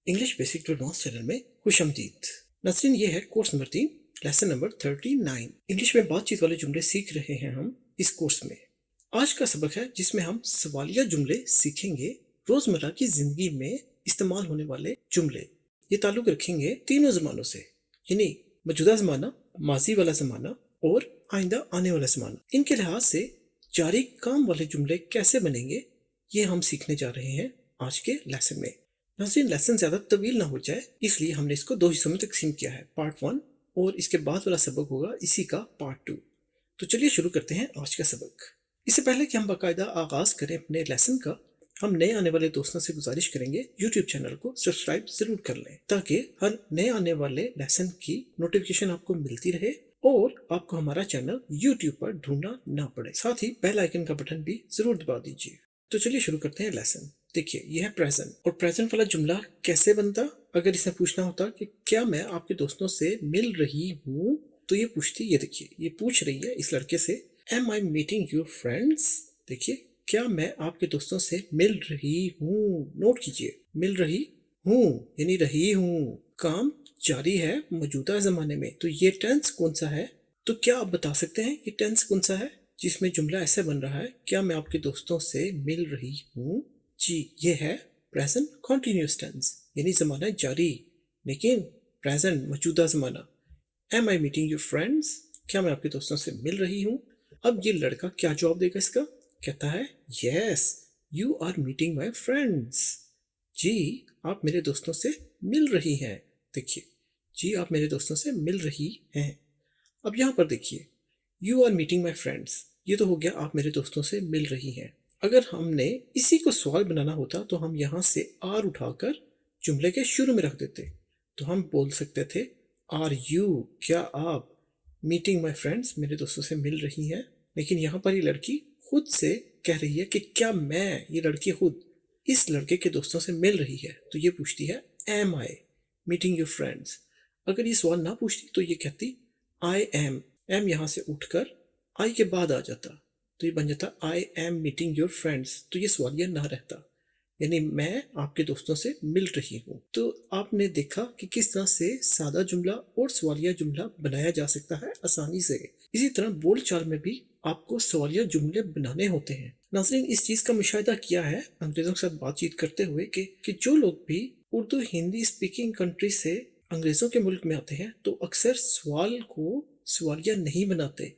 English basic to advance channel में खुशामदीद। नसरीन, ये है course number 3, lesson number 39। English में बातचीत वाले जुमले सीख रहे हैं हम इस कोर्स में। आज का सबक है जिसमें हम सवालिया जुमले सीखेंगे। रोजमर्रा की जिंदगी में इस्तेमाल होने वाले जुमले। ये ताल्लुक रखेंगे तीनों जमानों से, यानी मौजूदा जमाना, माजी वाला जमाना और आइंदा आने वाला जमाना। इनके लिहाज से जारी काम वाले जुमले कैसे बनेंगे, ये हम सीखने जा रहे हैं आज के लेसन में। नाज़रीन, लेसन ज़्यादा तवील ना हो जाए, इसलिए हमने इसको 2 हिस्सों में तकसीम किया है, पार्ट 1 और इसके बाद वाला सबक होगा इसी का पार्ट 2। तो चलिए शुरू करते हैं आज का सबक। इससे पहले कि हम बाकायदा आगाज़ करें अपने लेसन का, हम नए आने वाले दोस्तों से गुजारिश करेंगे यूट्यूब चैनल को सब्सक्राइब जरूर कर लें, ताकि हर नए आने वाले लेसन की नोटिफिकेशन आपको मिलती रहे और आपको हमारा चैनल यूट्यूब पर ढूंढना ना पड़े। साथ ही बेल आइकन का बटन भी जरूर दबा दीजिए। तो चलिए शुरू करते हैं लेसन। देखिए, यह है प्रेजेंट, और प्रेजेंट वाला जुमला कैसे बनता। अगर इसने पूछना होता कि क्या मैं आपके दोस्तों से मिल रही हूँ, तो ये पूछती, ये देखिए, ये पूछ रही है इस लड़के से, am I meeting your friends. देखिए, क्या मैं आपके दोस्तों से मिल रही हूँ। नोट कीजिए, मिल रही हूँ यानी रही हूँ। काम जारी है मौजूदा जमाने में, तो ये टेंस कौन सा है। तो क्या आप बता सकते हैं ये टेंस कौन सा है जिसमें जुमला ऐसे बन रहा है, क्या मैं आपके दोस्तों से मिल रही हूँ। जी, ये है प्रेजेंट कॉन्टिन्यूस टेंस, यानी जमाना जारी लेकिन प्रेजेंट मौजूदा जमाना। Am I meeting your friends, क्या मैं आपके दोस्तों से मिल रही हूँ। अब ये लड़का क्या जवाब देगा इसका, कहता है yes you are meeting my friends. जी, आप मेरे दोस्तों से मिल रही हैं। देखिए, जी आप मेरे दोस्तों से मिल रही हैं। अब यहाँ पर देखिए, you are meeting my friends, ये तो हो गया आप मेरे दोस्तों से मिल रही हैं। अगर हमने इसी को सवाल बनाना होता तो हम यहाँ से आर उठाकर जुमले के शुरू में रख देते। तो हम बोल सकते थे, आर यू, क्या आप, मीटिंग माई फ्रेंड्स, मेरे दोस्तों से मिल रही हैं। लेकिन यहाँ पर ये लड़की खुद से कह रही है कि क्या मैं, ये लड़की खुद इस लड़के के दोस्तों से मिल रही है, तो ये पूछती है am I meeting your friends. अगर ये सवाल ना पूछती तो ये कहती आई एम। एम यहाँ से उठकर आई के बाद आ जाता, तो ये बन जाता I am meeting your friends. तो ये सवालिया ना रहता, यानी मैं आपके दोस्तों से मिल रही हूँ। तो आपने देखा कि किस तरह से सादा जुमला और सवालिया जुमला बनाया जा सकता है आसानी से। इसी तरह बोल चाल में भी आपको सवालिया जुमले बनाने होते हैं। नाज़रीन, इस चीज का मुशाहिदा किया है अंग्रेजों के साथ बातचीत करते हुए कि जो लोग भी उर्दू हिंदी स्पीकिंग कंट्री से अंग्रेजों के मुल्क में आते हैं तो अक्सर सवाल को सवालिया नहीं बनाते,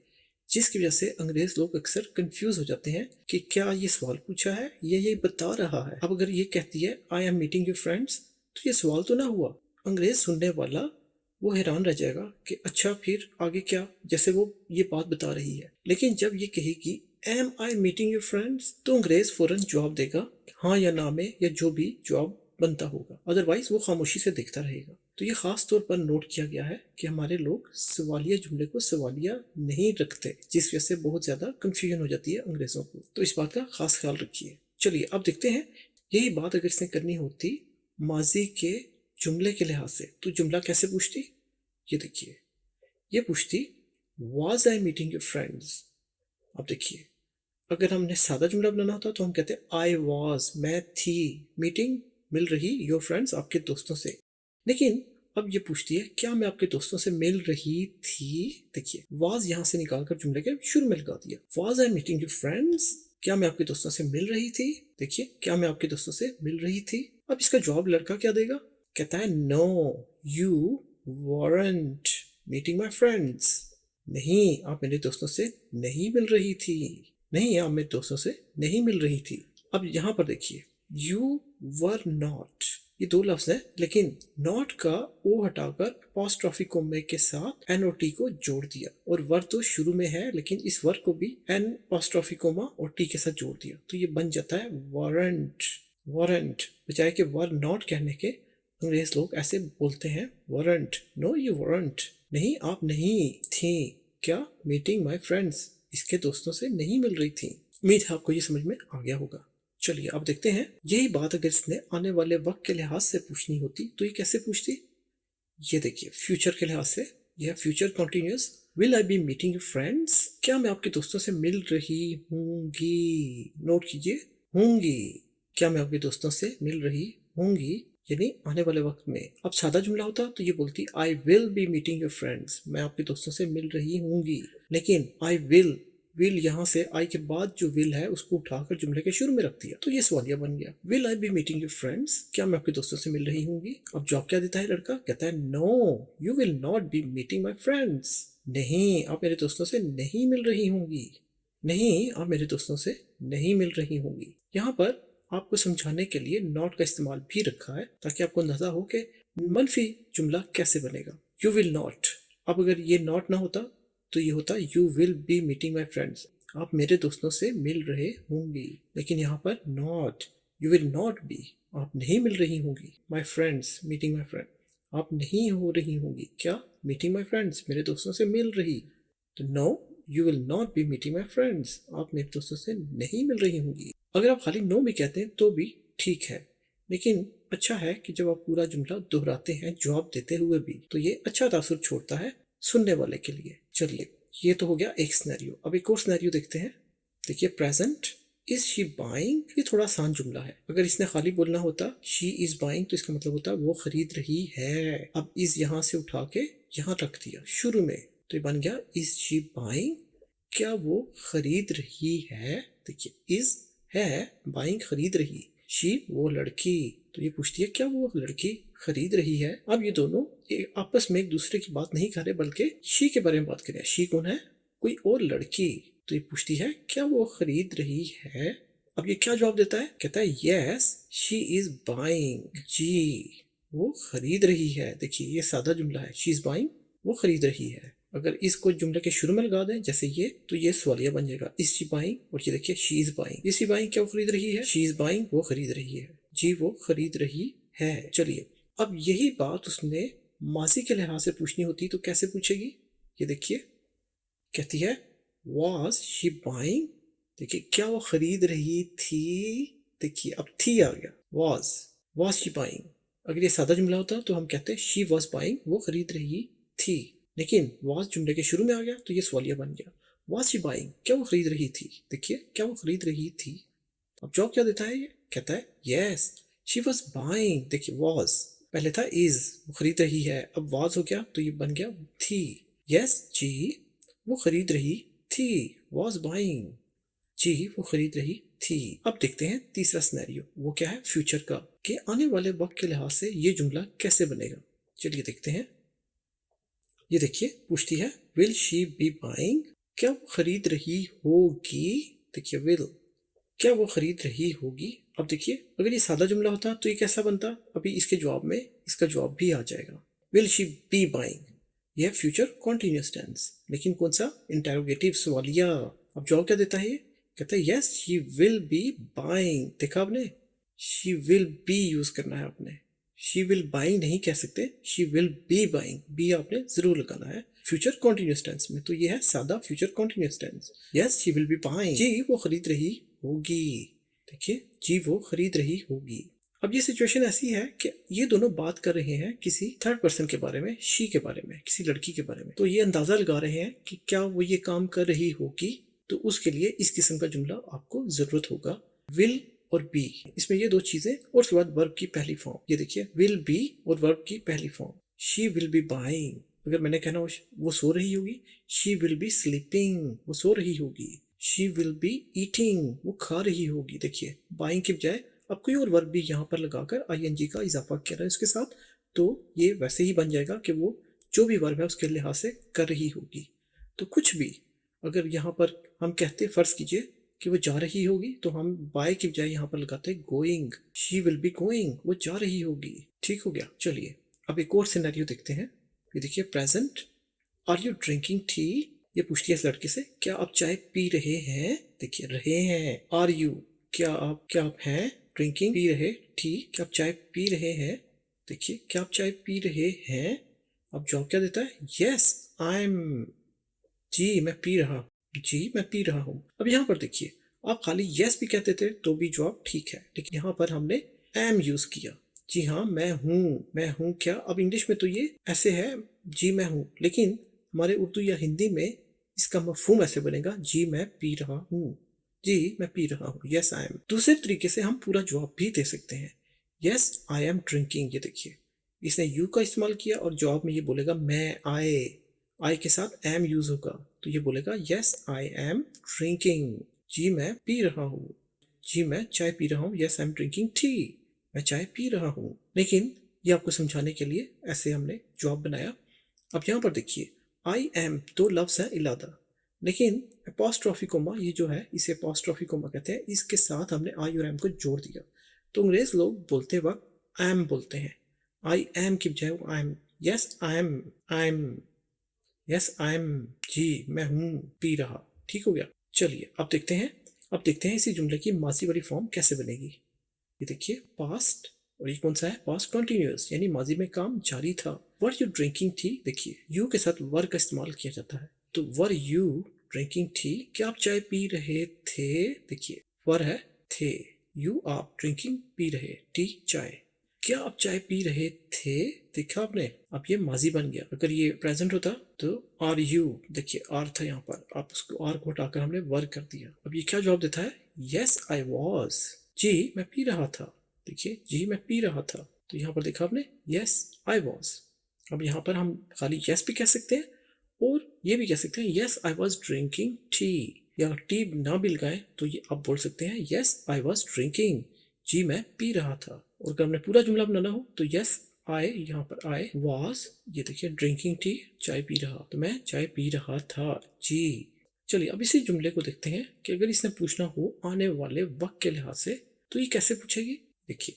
जिसकी वजह से अंग्रेज लोग अक्सर कंफ्यूज हो जाते हैं कि क्या ये सवाल पूछा है या ये बता रहा है। अब अगर ये कहती है I am meeting your friends, तो ये सवाल तो ना हुआ। अंग्रेज सुनने वाला वो हैरान रह जाएगा कि अच्छा फिर आगे क्या, जैसे वो ये बात बता रही है। लेकिन जब ये कहेगी am I meeting your friends, तो अंग्रेज फौरन जवाब देगा हाँ या ना में, या जो भी जवाब बनता होगा, अदरवाइज वो खामोशी से देखता रहेगा। तो ये खास तौर पर नोट किया गया है कि हमारे लोग सवालिया जुमले को सवालिया नहीं रखते, जिस वजह से बहुत ज्यादा कंफ्यूजन हो जाती है अंग्रेजों को। तो इस बात का खास ख्याल रखिए। चलिए अब देखते हैं, यही बात अगर इसने करनी होती माजी के जुमले के लिहाज से, तो जुमला कैसे पूछती। ये देखिए, ये पूछती was I meeting your friends. अब देखिए, अगर हमने सादा जुमला बनाना होता तो हम कहते आई वॉज, मैं थी, मीटिंग मिल रही, योर फ्रेंड्स आपके दोस्तों से। लेकिन अब ये पूछती है क्या मैं आपके दोस्तों से मिल रही थी। देखिए, वाज यहां से निकालकर जुमले के शुरू में लगा दिया, was I meeting your friends, क्या मैं आपके दोस्तों से मिल रही थी। देखिए, क्या मैं आपके दोस्तों से मिल रही थी। अब इसका जवाब लड़का क्या देगा, कहता है no you weren't meeting my friends. नहीं, आप मेरे दोस्तों से नहीं मिल रही थी। नहीं, आप मेरे दोस्तों से नहीं मिल रही थी। अब यहां पर देखिए, यू वर नॉट, ये दो लफ्ज हैं, लेकिन नॉट का ओ हटाकर अपॉस्ट्रोफी कोमे के साथ एनओटी को जोड़ दिया, और वर तो शुरू में है लेकिन इस वर को भी एन अपॉस्ट्रोफी कोमा और टी के साथ जोड़ दिया, तो ये बन जाता है वारंट। वारंट बजाय के वर नॉट कहने के अंग्रेज लोग ऐसे बोलते हैं वारंट। नो यू वारंट, नहीं आप नहीं थी, क्या मीटिंग माई फ्रेंड्स, इसके दोस्तों से नहीं मिल रही थी। उम्मीद है आपको ये समझ में आ गया होगा। चलिए अब देखते हैं, यही बात अगर इसने आने वाले वक्त के लिहाज से पूछनी होती तो ये कैसे पूछती। ये देखिए, फ्यूचर के लिहाज से यह future continuous, will I be meeting your friends, क्या मैं आपके दोस्तों से मिल रही हूंगी। नोट कीजिए, हूंगी, क्या मैं आपके दोस्तों से मिल रही हूंगी। यानी आने वाले वक्त में। अब सादा जुमला होता तो ये बोलती आई will B meeting your friends, मैं आपके दोस्तों से मिल रही हूंगी। लेकिन आई विल यहाँ से आई के बाद जो विल है उसको उठाकर जुमले के शुरू में रख दिया, तो ये सवालिया बन गया। Will I be meeting your friends, क्या मैं आपके दोस्तों से मिल रही हूंगी। अब जवाब क्या देता है लड़का, कहता है no you will not be meeting my friends, नहीं आप मेरे दोस्तों से नहीं मिल रही होंगी, नहीं आप मेरे दोस्तों से नहीं मिल रही होंगी। यहाँ पर आपको समझाने के लिए नॉट का इस्तेमाल भी रखा है ताकि आपको अंदाजा हो कि मनफी जुमला कैसे बनेगा। यू विल नॉट, अब अगर ये नॉट ना होता तो ये होता you will be meeting my friends, आप मेरे दोस्तों से मिल रहे होंगी। लेकिन यहाँ पर not, you will not B, आप नहीं मिल रही होंगी। My friends meeting my friend, आप नहीं हो रही होंगी क्या, मीटिंग माई फ्रेंड्स मेरे दोस्तों से मिल रही, तो no you will not be meeting my friends, आप मेरे दोस्तों से नहीं मिल रही होंगी। अगर आप खाली नो भी कहते हैं तो भी ठीक है, लेकिन अच्छा है कि जब आप पूरा जुमला दोहराते हैं जवाब देते हुए भी, तो ये अच्छा तासुर छोड़ता है सुनने वाले के लिए। चलिए ये तो हो गया एक सिनेरियो। अब एक और सिनेरियो देखते हैं। देखिए प्रेजेंट, इज शी बाइंग, ये थोड़ा आसान जुमला है। अगर इसने खाली बोलना होता शी इज बाइंग तो इसका मतलब होता वो खरीद रही है। अब इज यहाँ से उठा के यहाँ रख दिया शुरू में, तो ये बन गया इज शी बाइंग, क्या वो खरीद रही है। देखिए इज है, बाइंग खरीद रही, शी वो लड़की, तो ये पूछती है क्या वो लड़की खरीद रही है। अब ये दोनों आपस में एक दूसरे की बात नहीं कर रहे बल्कि शी के बारे में बात कर रहे हैं। शी कौन है, कोई और लड़की, तो ये पूछती है क्या वो खरीद रही है। अब ये क्या जवाब देता है, कहता है यस शी इज बाइंग, जी वो खरीद रही है। देखिए ये सादा जुमला है, शी इज बाइंग वो खरीद रही है। अगर इसको जुमले के शुरू में लगा दें जैसे ये, तो ये सवालिया बन जाएगा इज शी बाइंग, और ये देखिए she is buying, is she buying क्या वो खरीद रही है, शी इज बाइंग वो खरीद रही है, जी वो खरीद रही है। चलिए अब यही बात उसने माजी के लिहाज से पूछनी होती तो कैसे पूछेगी, ये देखिए कहती है was she buying, देखिए क्या वो खरीद रही थी। देखिए अब थी आ गया, was she buying। अगर ये सादा जुमला होता तो हम कहते she was buying, वो खरीद रही थी। लेकिन was जुमले के शुरू में आ गया तो ये सवालिया बन गया, was she buying क्या वो खरीद रही थी। देखिए क्या वो खरीद रही थी। अब जवाब क्या देता है, ये कहता है yes she was buying। देखिए was पहले था is, वो खरीद रही है, अब was हो गया तो ये बन गया थी। yes जी वो खरीद रही थी, was buying, जी वो खरीद रही थी। अब देखते हैं तीसरा सिनेरियो, वो क्या है फ्यूचर का, कि आने वाले वक्त के लिहाज से ये जुमला कैसे बनेगा। चलिए देखते हैं। ये देखिए पूछती है विल शी बी बाइंग, क्या वो खरीद रही होगी। देखिए विल क्या वो खरीद रही होगी। अब देखिए अगर ये सादा जुमला होता तो ये कैसा बनता, अभी इसके जवाब में इसका जवाब भी आ जाएगा, विल शी बी बाइंग, यह फ्यूचर कॉन्टिन्यूस टेंस, लेकिन कौन सा, इंटेरोगेटिव सवालिया। अब जवाब क्या देता है, ये कहता है yes she will be buying. देखा आपने, शी विल बी यूज करना है आपने, शी विल बाइंग नहीं कह सकते, she will be buying, be आपने जरूर लगाना है फ्यूचर कॉन्टिन्यूस टेंस में। तो ये है सादा future continuous tense, yes she will be buying, जी वो खरीद रही होगी। देखिए जी वो खरीद रही होगी। अब ये सिचुएशन ऐसी है कि ये दोनों बात कर रहे हैं किसी थर्ड पर्सन के बारे में, शी के बारे में, किसी लड़की के बारे में। तो ये अंदाजा लगा रहे हैं कि क्या वो ये काम कर रही होगी, तो उसके लिए इस किस्म का जुमला आपको जरूरत होगा, विल और बी, इसमें ये दो चीजें और उसके बाद वर्ब की पहली फॉर्म। ये देखिए विल बी और वर्ब की पहली form, she will be buying, अगर मैंने कहना वो सो रही होगी, शी विल बी स्लीपिंग वो सो रही होगी, शी विल बी ईटिंग वो खा रही होगी। देखिए बाइंग की बजाय अब कोई और वर्ब भी यहाँ पर लगाकर आईएनजी का इजाफा किया है उसके साथ, तो ये वैसे ही बन जाएगा कि वो जो भी वर्ब है उसके लिहाज से कर रही होगी। तो कुछ भी अगर यहाँ पर हम कहते फर्ज कीजिए कि वो जा रही होगी, तो हम बाय की बजाय यहाँ पर लगाते going, she will be going वो जा रही होगी। ठीक हो गया। चलिए अब एक और सिनेरियो देखते हैं। ये देखिए present, are you drinking tea, ये पूछती है इस लड़के से क्या आप चाय पी रहे हैं। देखिए रहे हैं, आर यू क्या आप हैं, ड्रिंकिंग पी रहे, टी क्या आप चाय पी रहे हैं। देखिए क्या आप चाय पी रहे हैं। अब जवाब क्या देता है, यस आई एम, जी मैं पी रहा, जी मैं पी रहा हूँ। अब यहाँ पर देखिए आप खाली यस भी कहते थे तो भी जवाब ठीक है, लेकिन यहाँ पर हमने एम यूज किया, जी हाँ मैं हूँ क्या। अब इंग्लिश में तो ये ऐसे है जी मैं हूँ, लेकिन हमारे उर्दू या हिंदी में इसका मफहूम ऐसे बनेगा जी मैं पी रहा हूँ, जी मैं पी रहा हूँ, यस आई एम। दूसरे तरीके से हम पूरा जवाब भी दे सकते हैं, यस आई एम ड्रिंकिंग, ये देखिए इसने यू का इस्तेमाल किया और जवाब में ये बोलेगा मैं, आई के साथ एम यूज होगा तो ये बोलेगा यस आई एम ड्रिंकिंग। जी मैं पी रहा हूँ, जी मैं चाय पी रहा हूँ, yes I am drinking tea, मैं चाय पी रहा हूँ। लेकिन ये आपको समझाने के लिए ऐसे हमने जवाब बनाया। अब यहाँ पर देखिए आई एम दो लफ्ज है इलादा, लेकिन अपॉस्ट्रोफी कोमा ये जो है इसे अपॉस्ट्रोफी कोमा कहते हैं, इसके साथ हमने आई और एम को जोड़ दिया। तो अंग्रेज लोग बोलते वक्त एम बोलते हैं, आई एम की बजाय I am, yes I am, yes I am, जी मैं हूँ पी रहा। ठीक हो गया। चलिए अब देखते हैं इसी जुमले की माजी वाली फॉर्म कैसे बनेगी। ये देखिए पास्ट, और ये कौन सा है, पास्ट कंटिन्यूअस यानी माजी में काम जारी था। वर यू ड्रिंकिंग टी, देखिए यू के साथ वर का इस्तेमाल किया जाता है, तो वर यू ड्रिंकिंग टी, क्या आप चाय पी रहे थे, देखिए वर है थे, यू आप ड्रिंकिंग पी रहे, टी चाय, क्या आप चाय पी रहे थे, देखा आपने, अब ये माजी बन गया। अगर ये प्रेजेंट होता तो आर यू, देखिए आर था यहाँ पर, आप उसको आर को हटाकर हमने वर कर दिया। अब ये क्या जवाब देता है, यस आई वॉज, जी मैं पी रहा था, देखिए जी मैं पी रहा था, तो यहाँ पर देखा आपने यस आई वॉज। अब यहाँ पर हम खाली यस भी कह सकते हैं और ये भी कह सकते हैं yes I was drinking tea, या टी ना भी लगाए तो ये आप बोल सकते हैं यस आई वॉज ड्रिंकिंग, जी मैं पी रहा था। और अगर हमने पूरा जुमला बनाना हो तो यस आई, यहाँ पर आई वॉज, ये देखिए ड्रिंकिंग टी चाय पी रहा, तो मैं चाय पी रहा था जी। चलिए अब इसी जुमले को देखते हैं कि अगर इसने पूछना हो आने वाले वक्त के लिहाज से तो ये कैसे पूछेगी। देखिए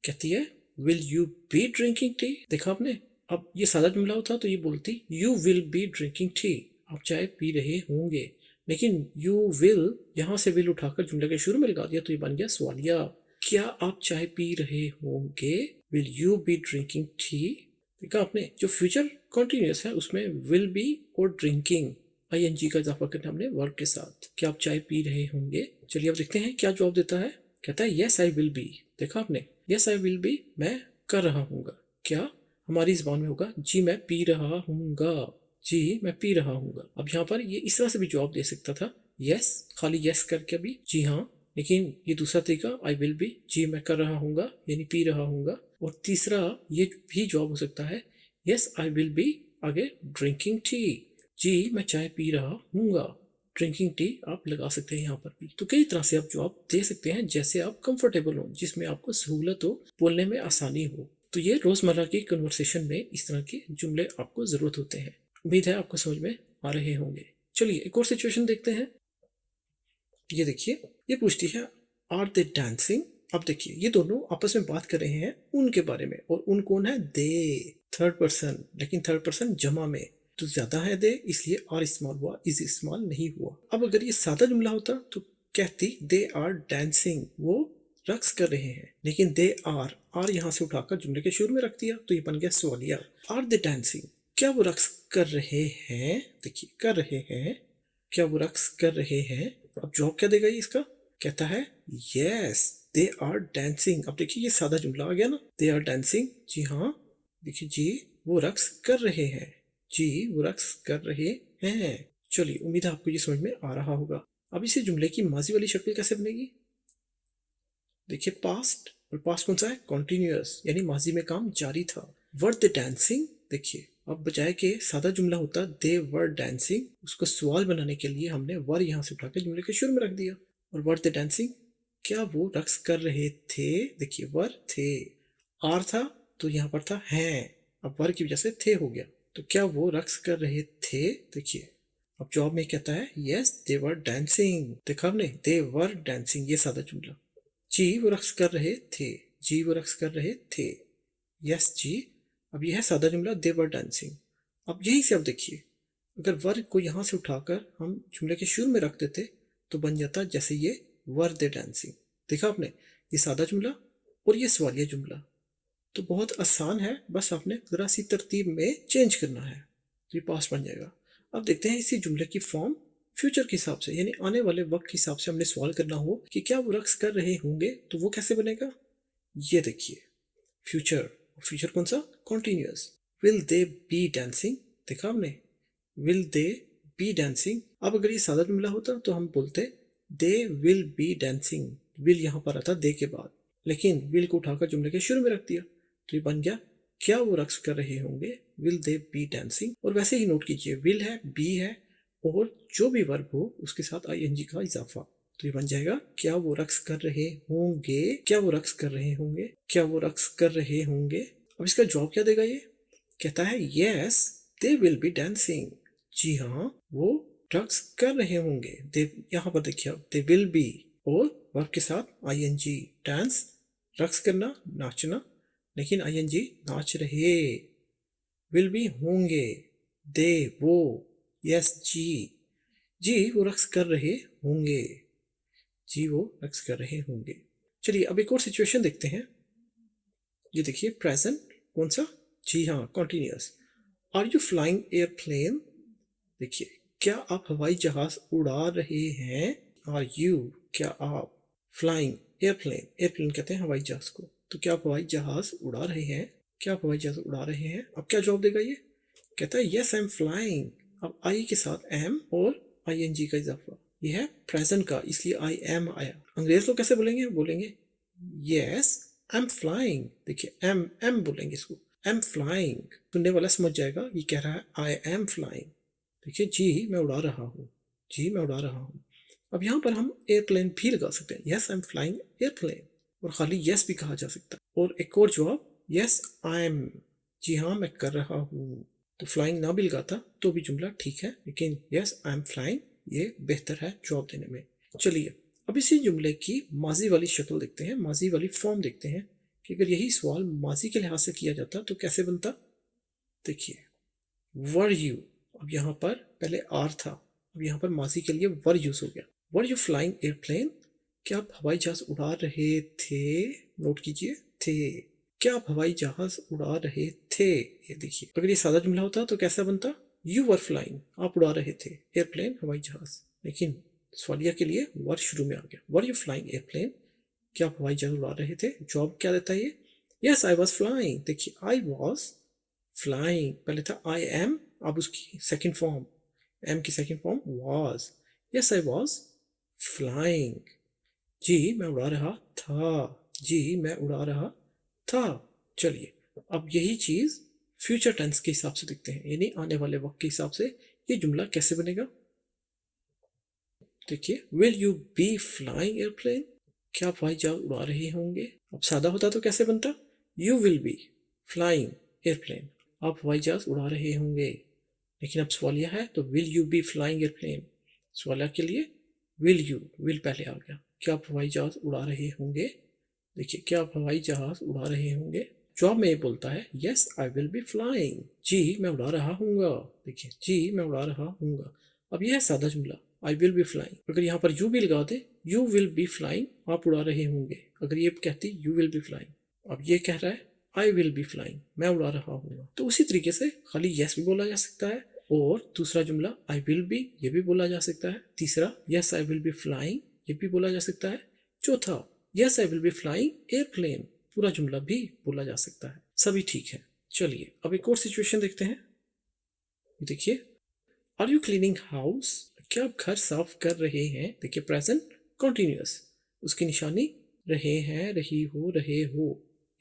कहती है will you be drinking tea, देखा आपने, अब ये सादा जुमला होता तो ये बोलती you will be drinking T, आप चाय पी रहे होंगे, लेकिन यू विल यहाँ से विल उठाकर जुमले के शुरू में लगा दिया तो ये बन गया सवालिया, क्या आप चाय पी रहे होंगे, will you be drinking tea. देखा आपने जो फ्यूचर कॉन्टिन्यूस है उसमें विल बी और ड्रिंकिंग आईएनजी का इजाफा करना हमने वर्ब के साथ, क्या आप चाय पी रहे होंगे। चलिए अब देखते हैं क्या जवाब देता है, कहता है यस आई विल बी, देखा आपने यस आई विल बी मैं कर रहा हूँगा, क्या हमारी जुबान में होगा जी मैं पी रहा हूँगा, जी मैं पी रहा हूँगा। अब यहाँ पर ये इस तरह से भी जवाब दे सकता था यस खाली यस करके भी जी हाँ, लेकिन ये दूसरा तरीका आई विल बी जी मैं कर रहा हूँगा यानी पी रहा हूँगा, और तीसरा ये भी जवाब हो सकता है यस आई विल बी आगे ड्रिंकिंग टी, जी मैं चाय पी रहा हूँगा, ड्रिंकिंग टी आप लगा सकते हैं यहाँ पर भी। तो कई तरह से आप जवाब दे सकते हैं जैसे आप कंफर्टेबल हो, जिसमें आपको सहूलत हो, बोलने में आसानी हो। तो ये रोजमर्रा की कन्वर्सेशन में इस तरह के जुमले आपको जरूरत होते हैं। उम्मीद है आपको समझ में आ रहे होंगे। चलिए एक और सिचुएशन देखते हैं। ये देखिए ये पूछती है आर दे डांसिंग। अब देखिए ये दोनों आपस में बात कर रहे हैं उनके बारे में, और उन कौन है, दे, थर्ड पर्सन, लेकिन थर्ड पर्सन जमा में तो ज्यादा है दे, इसलिए आर इस्तेमाल हुआ, इज इस्तेमाल नहीं हुआ। अब अगर ये सादा जुमला होता तो कहती दे आर डांसिंग, वो रक्स कर रहे हैं, लेकिन दे आर यहाँ से उठाकर जुमले के शुरू में रख दिया तो ये बन गया सवालिया। आर दे डांसिंग, क्या वो रक्स कर रहे हैं, देखिए कर रहे हैं, क्या वो रक्स कर रहे हैं। अब जवाब क्या देगा ये इसका, कहता है यस दे आर डांसिंग। अब देखिए ये सादा जुमला आ गया ना, दे आर डांसिंग, जी हाँ, देखिए जी वो रक्स कर रहे हैं, जी वो रक्स कर रहे हैं। चलिए उम्मीद है आपको ये समझ में आ रहा होगा। अब इसी जुमले की माजी वाली शक्ल कैसे बनेगी। देखिए पास्ट, और पास्ट कौन सा है, कॉन्टिन्यूअस यानी माजी में काम जारी था। वर दे डांसिंग, देखिए अब बजाय के सादा जुमला होता दे वर डांसिंग, उसको सवाल बनाने के लिए हमने वर यहाँ से उठाकर जुमले के शुरू में रख दिया। और वर दे डांसिंग, क्या वो रक्स कर रहे थे, देखिए वर थे, आर था तो यहाँ पर था हैं, अब वर की वजह से थे हो गया, तो क्या वो रक्स कर रहे थे। देखिए अब जवाब में कहता है यस दे वर डांसिंग, देखा आपने दे वर डांसिंग, ये सादा जुमला। जी वो रक्स कर रहे थे, जी वो रक्स कर रहे थे, यस जी। अब यह है सादा जुमला दे वर डांसिंग। अब यहीं से अब देखिए अगर वर्ग को यहाँ से उठाकर हम जुमले के शुरू में रख देते तो बन जाता जैसे ये वर दे डांसिंग। देखा आपने ये सादा जुमला और ये सवालिया जुमला, तो बहुत आसान है, बस आपने जरा सी तरतीब में चेंज करना है तो ये पास बन जाएगा। अब देखते हैं इसी जुमले की फॉर्म फ्यूचर के हिसाब से, यानी आने वाले वक्त के हिसाब से हमने सवाल करना हो कि क्या वो रक्स कर रहे होंगे, तो वो कैसे बनेगा। ये देखिए फ्यूचर, फ्यूचर कौन सा, continuous, will they B dancing, देखा आपने विल दे बी डांसिंग। अब अगर ये सादा जुमला होता तो हम बोलते दे विल बी डांसिंग, विल यहाँ पर आता दे के बाद, लेकिन विल को उठाकर जुमले के शुरू में रख दिया, तो ये बन गया क्या वो रक्स कर रहे होंगे, विल दे बी डांसिंग। और वैसे ही नोट कीजिए, विल है, बी है, और जो भी वर्ब हो उसके साथ आईएनजी का इजाफा, तो ये बन जाएगा क्या वो रक्स कर रहे होंगे, क्या वो रक्स कर रहे होंगे, क्या वो रक्स कर रहे होंगे। अब इसका जवाब क्या देगा, ये कहता है yes they will be dancing, जी हाँ वो रक्स कर रहे होंगे। दे यहाँ पर देखिए, दे विल बी और वर्ब के साथ आईएनजी, डांस रक्स करना, नाचना, लेकिन आईएनजी नाच रहे, विल बी होंगे, दे वो, यस जी, जी वो रक्स कर रहे होंगे, जी वो रक्स कर रहे होंगे। चलिए अब एक और सिचुएशन देखते हैं। ये देखिए प्रेजेंट कौन सा, जी हाँ continuous. Are you flying airplane, देखिए क्या आप हवाई जहाज उड़ा रहे हैं, आर यू क्या आप, फ्लाइंग एयरप्लेन, एयरप्लेन कहते हैं हवाई जहाज को, तो क्या आप हवाई जहाज उड़ा रहे हैं, क्या आप हवाई जहाज उड़ा रहे हैं। अब क्या जवाब देगा, ये कहता है यस आई एम फ्लाइंग, अब आई के साथ एम और आईएनजी का इजाफा, ये है प्रेजेंट का, इसलिए आई एम आया। अंग्रेज लोग कैसे बोलेंगे, बोलेंगे यस आई एम फ्लाइंग, देखिए एम एम बोलेंगे इसको, आई एम फ्लाइंग, सुनने वाला समझ जाएगा ये कह रहा है आई एम फ्लाइंग, देखिए जी मैं उड़ा रहा हूँ, जी मैं उड़ा रहा हूँ। अब यहाँ पर हम एयरप्लेन भी लगा सकते हैं, yes I M flying airplane, और खाली यस भी कहा जा सकता है। और एक और जवाब, यस आई एम, जी हाँ मैं कर रहा हूँ, तो फ्लाइंग ना भी लगाता तो भी जुमला ठीक है, लेकिन यस आई एम फ्लाइंग ये बेहतर है जवाब देने में। चलिए अब इसी जुमले की माजी वाली शक्ल देखते हैं, माजी वाली फॉर्म देखते हैं कि अगर यही सवाल माजी के लिहाज से किया जाता तो कैसे बनता। देखिए वर यू, अब यहाँ पर पहले आर था, अब यहाँ पर माजी के लिए वर यूज हो गया, वर यू फ्लाइंग एयरप्लेन, क्या आप हवाई जहाज उड़ा रहे थे, नोट कीजिए थे, क्या आप हवाई जहाज उड़ा रहे थे। ये देखिए अगर ये सादा जुमला होता तो कैसा बनता, यू वर फ्लाइंग, आप उड़ा रहे थे एयरप्लेन हवाई जहाज, लेकिन सवालिया के लिए वर शुरू में आ गया, वर यू फ्लाइंग एयरप्लेन, क्या आप हवाई जहाज उड़ा रहे थे। जॉब क्या देता है ये, यस आई वॉज फ्लाइंग, देखिए आई वॉज फ्लाइंग पहले था आई एम, अब उसकी सेकंड फॉर्म, एम की second form was, yes I was flying, जी मैं उड़ा रहा था, जी मैं उड़ा रहा था। चलिए अब यही चीज फ्यूचर टेंस के हिसाब से देखते हैं, यानी आने वाले वक्त के हिसाब से ये जुमला कैसे बनेगा। देखिए will you be flying airplane, क्या आप हवाई जहाज उड़ा रहे होंगे। अब सादा होता तो कैसे बनता, you will be flying airplane, आप हवाई जहाज उड़ा रहे होंगे, लेकिन अब सवालिया है तो will you be flying airplane, सवालिया के लिए विल यू, विल पहले आ गया, क्या आप हवाई जहाज उड़ा रहे होंगे, देखिए क्या आप हवाई जहाज उड़ा रहे होंगे। जवाब में ये बोलता है yes I will be flying, जी मैं उड़ा रहा हूँगा, देखिए जी मैं उड़ा रहा हूँगा। अब यह है सादा जुमला, आई विल बी फ्लाइंग, अगर यहाँ पर यू भी लगा दे, यू विल बी फ्लाइंग, आप उड़ा रहे होंगे, अगर ये कहती यू विल बी फ्लाइंग, अब ये कह रहा है आई विल बी फ्लाइंग, मैं उड़ा रहा हूँ, तो उसी तरीके से खाली यस भी बोला जा सकता है, और दूसरा जुमला आई विल बी ये भी बोला जा सकता है, तीसरा yes I will be flying ये भी बोला जा सकता है, चौथा yes I will be flying airplane पूरा जुमला भी बोला जा सकता है, सभी ठीक है। चलिए अब एक और सिचुएशन देखते हैं। देखिए आर यू क्लीनिंग हाउस, क्या आप घर साफ कर रहे हैं, देखिए प्रेजेंट कॉन्टिन्यूअस, उसकी निशानी रहे हैं, रही हो, रहे हो,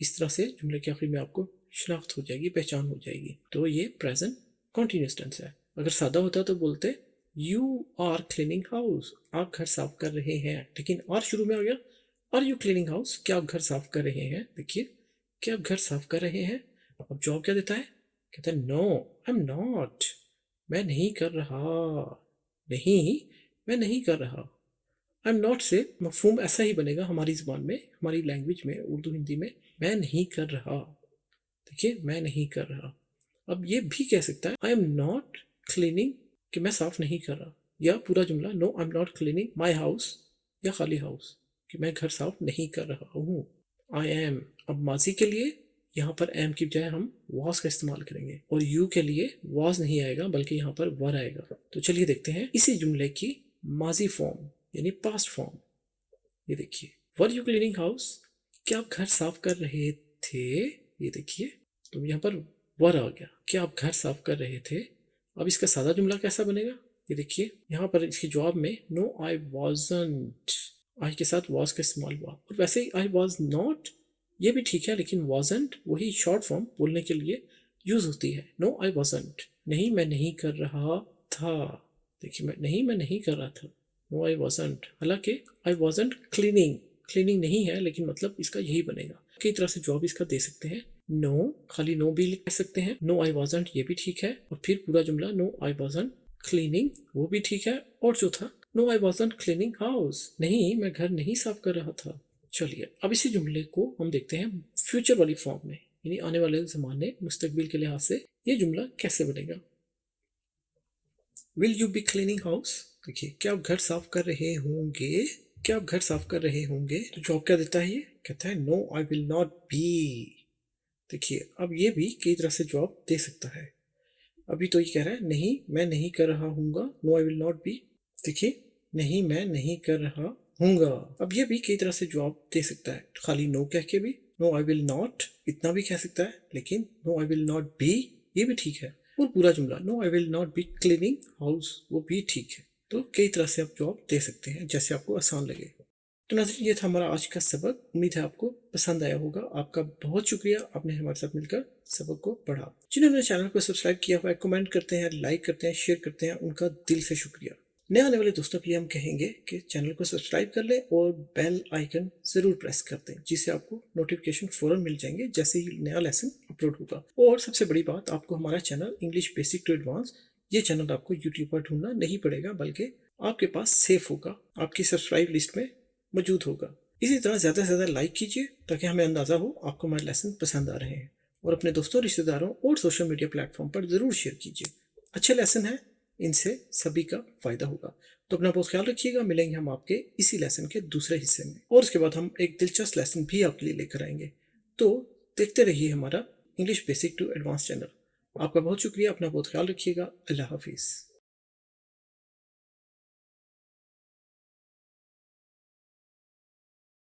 इस तरह से जुमले के आखिर में आपको शनाख्त हो जाएगी, पहचान हो जाएगी, तो ये प्रेजेंट कॉन्टिन्यूअस टेंस है। अगर सादा होता तो बोलते यू आर क्लीनिंग हाउस, आप घर साफ कर रहे हैं, लेकिन आर शुरू में आ गया, आर यू क्लीनिंग हाउस, क्या आप घर साफ कर रहे हैं, देखिए क्या आप घर साफ कर रहे हैं। अब जवाब क्या देता है, कहता है नो आई एम नॉट, मैं नहीं कर रहा, नहीं मैं नहीं कर रहा। आई एम नॉट से मफहूम ऐसा ही बनेगा हमारी ज़बान में, हमारी लैंग्वेज में, उर्दू हिंदी में, मैं नहीं कर रहा, देखिए मैं नहीं कर रहा। अब ये भी कह सकता है आई एम नॉट क्लीनिंग, कि मैं साफ नहीं कर रहा, या पूरा जुमला no I am not cleaning my house, या खाली हाउस, कि मैं घर साफ नहीं कर रहा हूँ। आई एम, अब माजी के लिए यहाँ पर एम की बजाय हम वॉज का इस्तेमाल करेंगे, और यू के लिए वॉज नहीं आएगा बल्कि यहाँ पर वर आएगा। तो चलिए देखते हैं इसी जुमले की माजी फॉर्म यानी पास्ट फॉर्म। ये देखिए वर यू क्लीनिंग हाउस, क्या आप घर साफ कर रहे थे, ये देखिए तो यहाँ पर वर आ गया, क्या आप घर साफ कर रहे थे। अब इसका सादा जुमला कैसा बनेगा, ये देखिए यहाँ पर इसके जवाब में नो आई वॉजंट, आई के साथ वॉज का इस्तेमाल हुआ। और वैसे ही आई वॉज नॉट, ये भी ठीक है, लेकिन वॉजंट वही शॉर्ट फॉर्म बोलने के लिए यूज होती है। नो आई वॉजंट, नहीं मैं नहीं कर रहा था। देखिए मैं नहीं कर रहा था। No I wasn't. हालांकि आई वॉजंट क्लीनिंग, क्लीनिंग नहीं है, लेकिन मतलब इसका यही बनेगा। कई तरह से जवाब इसका दे सकते हैं। नो, खाली नो भी लिख सकते हैं। नो आई वॉजंट, ये भी ठीक है। और फिर पूरा जुमला नो आई वॉजंट क्लीनिंग, वो भी ठीक है। और जो था no I wasn't cleaning house, नहीं मैं घर नहीं साफ कर रहा था। चलिए अब इसी जुमले को हम देखते हैं फ्यूचर वाली फॉर्म में, यानी आने वाले जमाने मुस्तकबिल के लिहाज से ये जुमला कैसे बनेगा। Will you be cleaning house. देखिए क्या आप घर साफ कर रहे होंगे, क्या आप घर साफ कर रहे होंगे। तो जवाब क्या देता है, ये कहता है no I will not be. देखिए अब ये भी कई तरह से जवाब दे सकता है। अभी तो ये कह रहा है नहीं मैं नहीं कर रहा हूँगा, no I will not be. देखिए नहीं मैं नहीं कर रहा हूँगा, अब ये भी कई तरह से जवाब दे सकता है। खाली नो कह के भी नो आई विल नॉट इतना भी कह सकता है, लेकिन no I will not be ये भी ठीक है। और पूरा जुमला no I will not be cleaning house वो भी ठीक है। तो कई तरह से आप जवाब दे सकते हैं जैसे आपको आसान लगे। तो नाज़रीन ये था हमारा आज का सबक। उम्मीद है आपको पसंद आया होगा। आपका बहुत शुक्रिया, आपने हमारे साथ मिलकर सबक को पढ़ा। जिन्होंने चैनल को सब्सक्राइब किया हुआ है, कमेंट करते हैं, लाइक करते हैं, शेयर करते हैं, उनका दिल से शुक्रिया। नए आने वाले दोस्तों के लिए हम कहेंगे कि चैनल को सब्सक्राइब कर लें और बेल आइकन ज़रूर प्रेस कर दें, जिससे आपको नोटिफिकेशन फ़ौरन मिल जाएंगे जैसे ही नया लेसन अपलोड होगा। और सबसे बड़ी बात, आपको हमारा channel English basic to advance, ये चैनल आपको यूट्यूब पर ढूंढना नहीं पड़ेगा, बल्कि आपके पास सेफ होगा, आपकी सब्सक्राइब लिस्ट में मौजूद होगा। इसी तरह ज़्यादा से ज़्यादा लाइक कीजिए ताकि हमें अंदाज़ा हो आपको हमारे लेसन पसंद आ रहे हैं। और अपने दोस्तों, रिश्तेदारों और सोशल मीडिया प्लेटफॉर्म पर ज़रूर शेयर कीजिए। अच्छे लेसन हैं, इनसे सभी का फ़ायदा होगा। तो अपना बहुत ख्याल रखिएगा। मिलेंगे हम आपके इसी लेसन के दूसरे हिस्से में, और उसके बाद हम एक दिलचस्प लेसन भी आपके लिए लेकर आएंगे। तो देखते रहिए हमारा English basic to advance channel. आपका बहुत शुक्रिया, अपना बहुत ख्याल रखिएगा। अल्लाह हाफिज़।